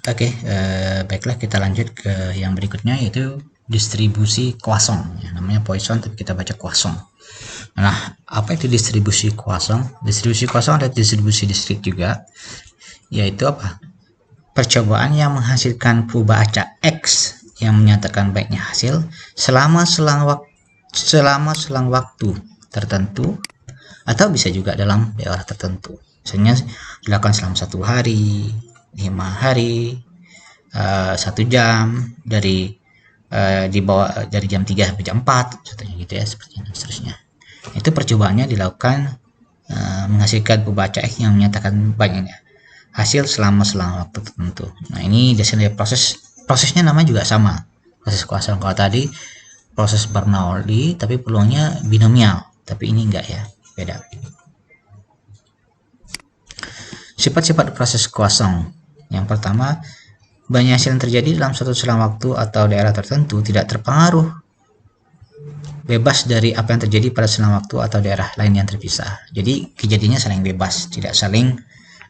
Oke, baiklah kita lanjut ke yang berikutnya, yaitu distribusi Poisson. Ya, namanya Poisson tapi kita baca Poisson. Nah, apa itu distribusi Poisson? Distribusi Poisson ada distribusi distrik juga, yaitu apa? Percobaan yang menghasilkan perubahan acak X yang menyatakan baiknya hasil selama selang waktu tertentu, atau bisa juga dalam daerah tertentu. Misalnya dilakukan selama 1 hari, 5 hari, 1 jam, dari dari jam 3 sampai jam 4 contohnya gitu ya, seterusnya. Itu percobaannya dilakukan menghasilkan perubahan X yang menyatakan baiknya hasil selama waktu tertentu. Nah, ini dasarnya prosesnya nama juga sama, proses Poisson. Kalau tadi proses Bernoulli tapi peluangnya binomial, tapi ini enggak ya, beda. Sifat-sifat proses Poisson. Yang pertama, banyak hasil yang terjadi dalam suatu selang waktu atau daerah tertentu tidak terpengaruh bebas dari apa yang terjadi pada selang waktu atau daerah lain yang terpisah. Jadi kejadiannya saling bebas, tidak saling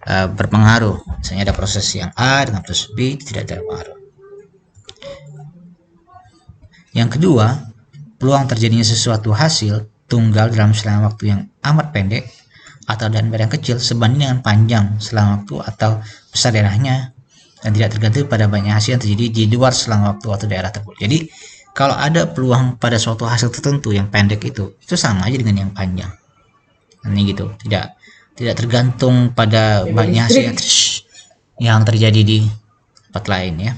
berpengaruh. Misalnya ada proses yang A dengan proses B, tidak terpengaruh. Yang kedua, peluang terjadinya sesuatu hasil tunggal dalam selang waktu yang amat pendek atau dalam daerah yang kecil sebanding dengan panjang selang waktu atau besar daerahnya, dan tidak tergantung pada banyak hasil yang terjadi di luar selang waktu atau daerah tersebut. Jadi kalau ada peluang pada suatu hasil tertentu yang pendek itu sama aja dengan yang panjang. Ini gitu, tidak tergantung pada banyak hasil yang terjadi di tempat lain ya.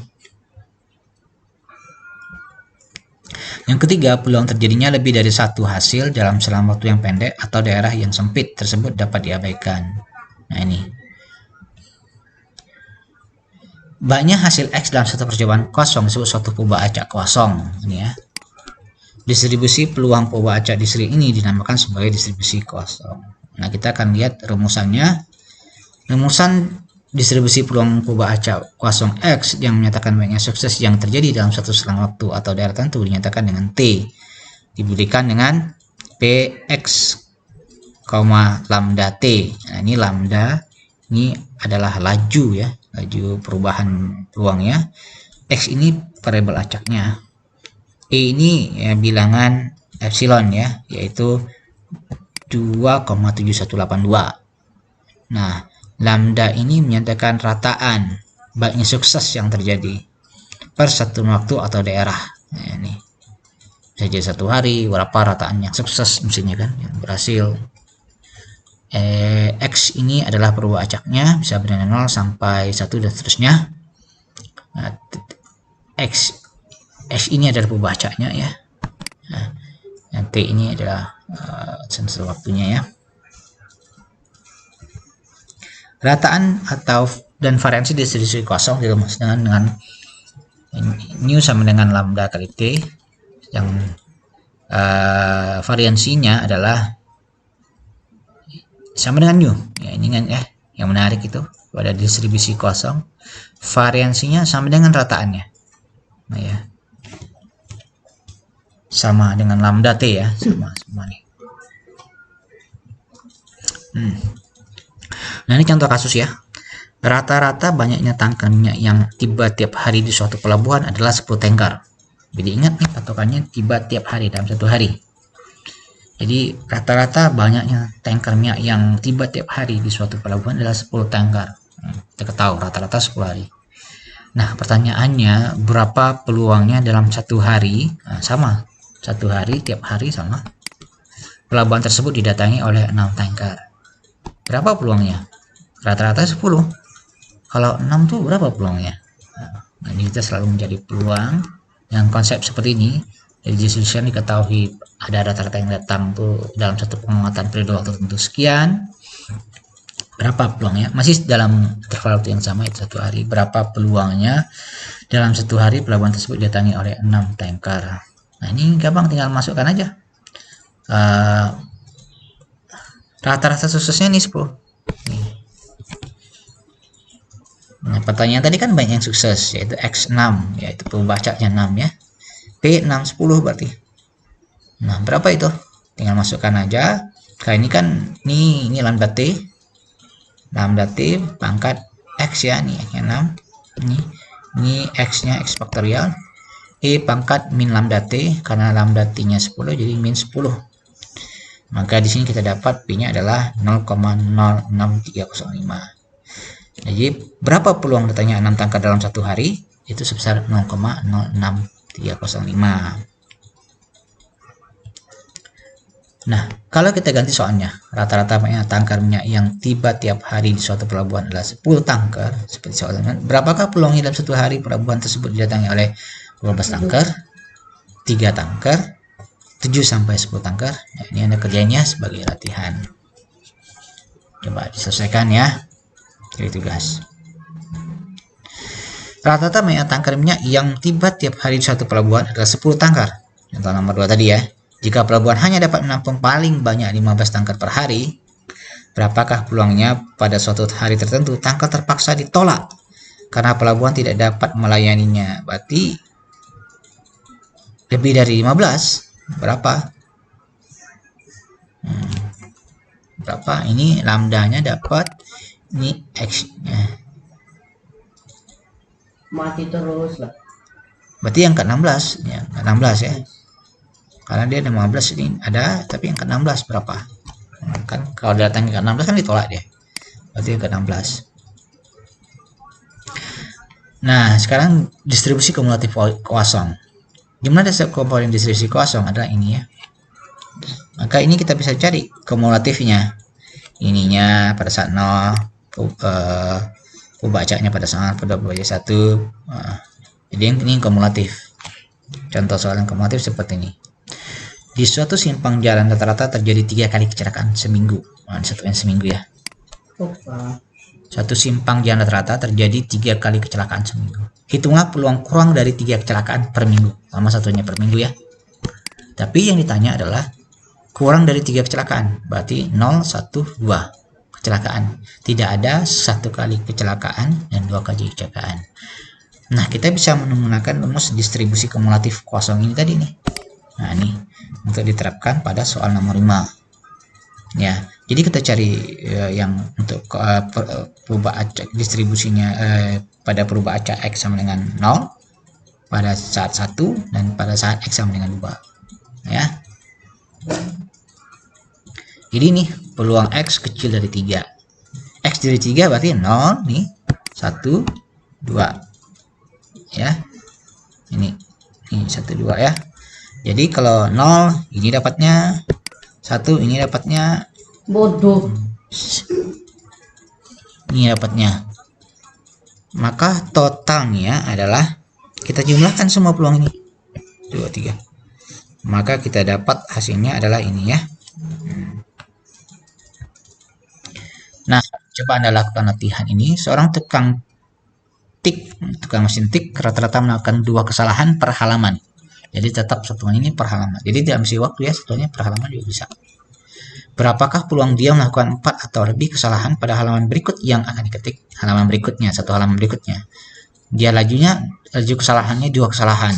Yang ketiga, peluang terjadinya lebih dari satu hasil dalam selang waktu yang pendek atau daerah yang sempit tersebut dapat diabaikan. Nah, ini banyak hasil X dalam satu percobaan kosong disebut suatu perubahan acak kosong. Ini ya. Distribusi peluang perubahan acak distrik ini dinamakan sebagai distribusi kosong. Nah, kita akan lihat rumusannya. Rumusan distribusi peluang perubahan acak kosong X yang menyatakan banyaknya sukses yang terjadi dalam satu selang waktu atau daerah tertentu dinyatakan dengan T diberikan dengan Px, lambda T. Nah, ini lambda ini adalah laju ya, laju perubahan peluangnya. X ini variabel acaknya. E ini ya, bilangan epsilon ya, yaitu 2,7182. Nah, lambda ini menyatakan rataan baiknya sukses yang terjadi per satu waktu atau daerah. Nah, ini bisa jadi 1 hari, berapa rataan yang sukses mestinya kan, yang berhasil. X ini adalah perubahan acaknya, bisa dari 0 sampai 1 dan seterusnya. Nah, X ini adalah perubahan acaknya ya. Nah, T ini adalah sensor waktunya ya. Rataan atau dan variansi distribusi kosong dirumuskan dengan nu sama dengan lambda kali T, yang variansinya adalah sama dengan nu ya. Ini kan ya yang menarik itu pada distribusi kosong, variansinya sama dengan rataannya. Nah ya, sama dengan lambda T ya, sama nih. Nah, ini contoh kasus ya. Rata-rata banyaknya tangkar minyak yang tiba tiap hari di suatu pelabuhan adalah 10 tanker. Jadi ingat nih, patokannya tiba tiap hari dalam 1 hari. Jadi rata-rata banyaknya tanker minyak yang tiba tiap hari di suatu pelabuhan adalah 10 tanker. Kita ketahui rata-rata 10 hari. Nah, pertanyaannya berapa peluangnya dalam 1 hari? Nah, sama. 1 hari tiap hari sama. Pelabuhan tersebut didatangi oleh 6 tanker. Berapa peluangnya? Rata-rata 10. Kalau 6 tuh berapa peluangnya? Nah, ini kita selalu menjadi peluang yang konsep seperti ini. Jadi distribution diketahui ada rata-rata yang datang tuh dalam satu pengamatan periode waktu tertentu sekian. Berapa peluangnya? Masih dalam interval waktu yang sama, itu 1 hari. Berapa peluangnya dalam 1 hari pelabuhan tersebut didatangi oleh 6 tanker. Nah, ini gampang, tinggal masukkan aja. Rata-rata suksesnya nih 10. Nih. Nah, pertanyaan tadi kan banyak yang sukses, yaitu X6, yaitu pembacanya 6 ya. P6 10 berarti. Nah, berapa itu? Tinggal masukkan aja. Kali ini kan ini lambda T. Lambda T pangkat X ya, nih X6. Ini X-nya X faktorial. E pangkat min lambda T, karena lambda T-nya 10, jadi min 10. Maka di sini kita dapat P-nya adalah 0,06305. Jadi berapa peluang datangnya 6 tangkar dalam satu hari? Itu sebesar 0,06305. Nah, kalau kita ganti soalnya, rata-rata tangkar minyak yang tiba tiap hari di suatu pelabuhan adalah 10 tangkar, seperti soalnya. Berapakah peluangnya dalam satu hari pelabuhan tersebut didatangi oleh 12 tangkar, 3 tangkar, 7 sampai 10 tangkar? Nah, ini Anda kerjanya sebagai latihan. Coba diselesaikan ya. Jadi tugas. Rata-rata tangkar minyak yang tiba tiap hari di suatu pelabuhan adalah 10 tangkar. Contoh nomor 2 tadi ya. Jika pelabuhan hanya dapat menampung paling banyak 15 tangkar per hari, berapakah peluangnya pada suatu hari tertentu tangkar terpaksa ditolak karena pelabuhan tidak dapat melayaninya? Berarti lebih dari 15. Berapa? Berapa? Ini lambdanya dapat, ini X-nya. Mati terus lah. Berarti yang ke-16, ya, ke-16 ya. Karena dia 15 ini ada, tapi yang ke-16 berapa? Kan kalau datang ke 16 kan ditolak dia. Berarti yang ke-16. Nah, sekarang distribusi kumulatif kosong. Gimana dasar komponen distribusi kosong? Adalah ini ya. Maka ini kita bisa cari kumulatifnya. Ininya pada saat 0, bacanya pada saat 1. Jadi ini kumulatif. Contoh soal yang kumulatif seperti ini. Di suatu simpang jalan rata-rata terjadi 3 kali kecelakaan seminggu. Nah, disatuin seminggu ya. Suatu simpang jalan rata-rata terjadi 3 kali kecelakaan seminggu. Hitunglah peluang kurang dari 3 kecelakaan per minggu. Sama satunya per minggu ya. Tapi yang ditanya adalah kurang dari 3 kecelakaan. Berarti 0, 1, 2 kecelakaan. Tidak ada 1 kali kecelakaan dan 2 kali kecelakaan. Nah, kita bisa menggunakan rumus distribusi kumulatif kosong ini tadi nih. Nah, ini untuk diterapkan pada soal nomor 5. Ya, jadi kita cari yang untuk perubahan acak distribusinya pada perubahan acak X sama dengan 0 pada saat 1 dan pada saat X sama dengan 2. Ya. Jadi nih peluang X kecil dari 3. X dari 3 berarti 0 nih, 1, 2. Ya. Ini 1, 2 ya. Jadi kalau 0 ini dapatnya, 1 ini dapatnya, bodoh. Ini dapatnya. Maka totalnya adalah kita jumlahkan semua peluang ini. 2, 3. Maka kita dapat hasilnya adalah ini ya. Nah, coba Anda lakukan latihan ini. Seorang tukang mesin tik rata-rata melakukan 2 kesalahan per halaman. Jadi tetap satuan ini per halaman. Jadi tidak mesti waktu ya, sebetulnya per halaman juga bisa. Berapakah peluang dia melakukan 4 atau lebih kesalahan pada halaman berikut yang akan diketik? Halaman berikutnya, satu halaman berikutnya. Dia laju kesalahannya 2 kesalahan.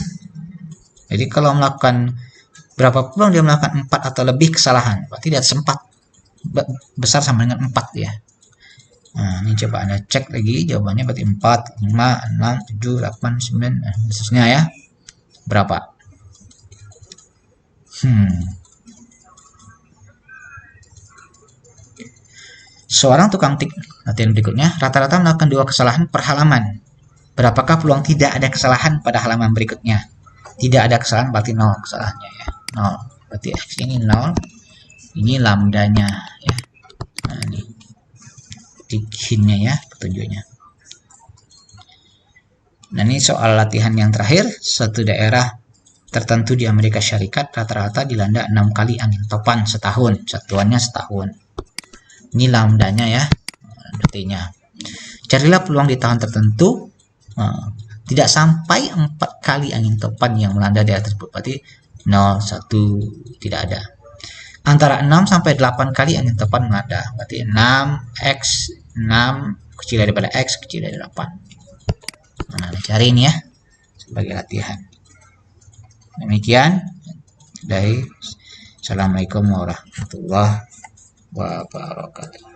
Jadi kalau melakukan berapa peluang dia melakukan 4 atau lebih kesalahan? Berarti di atas 4. Besar sama dengan 4 ya. Nah, ini coba Anda cek lagi jawabannya berarti 4, 5, 6, 7, 8, 9, dan seterusnya ya. Berapa? Seorang tukang tik, latihan berikutnya, rata-rata melakukan 2 kesalahan per halaman. Berapakah peluang tidak ada kesalahan pada halaman berikutnya? Tidak ada kesalahan berarti 0 kesalahannya ya. 0. Berarti X ini 0. Ini lambdanya ya. Nah, ini hintnya ya, petunjuknya. Nah, ini soal latihan yang terakhir. Suatu daerah tertentu di Amerika Syarikat rata-rata dilanda 6 kali angin topan setahun. Satuannya setahun. Ini lambdanya ya, detiknya. Carilah peluang di tahun tertentu tidak sampai 4 kali angin topan yang melanda daerah tersebut. Berarti 0, 1, tidak ada. Antara 6 sampai 8 kali angin topan melanda. Berarti 6, X, 6 kecil daripada X, kecil dari 8. Nah, cari ini ya sebagai latihan. Demikian dari Assalamualaikum warahmatullahi wabarakatuh.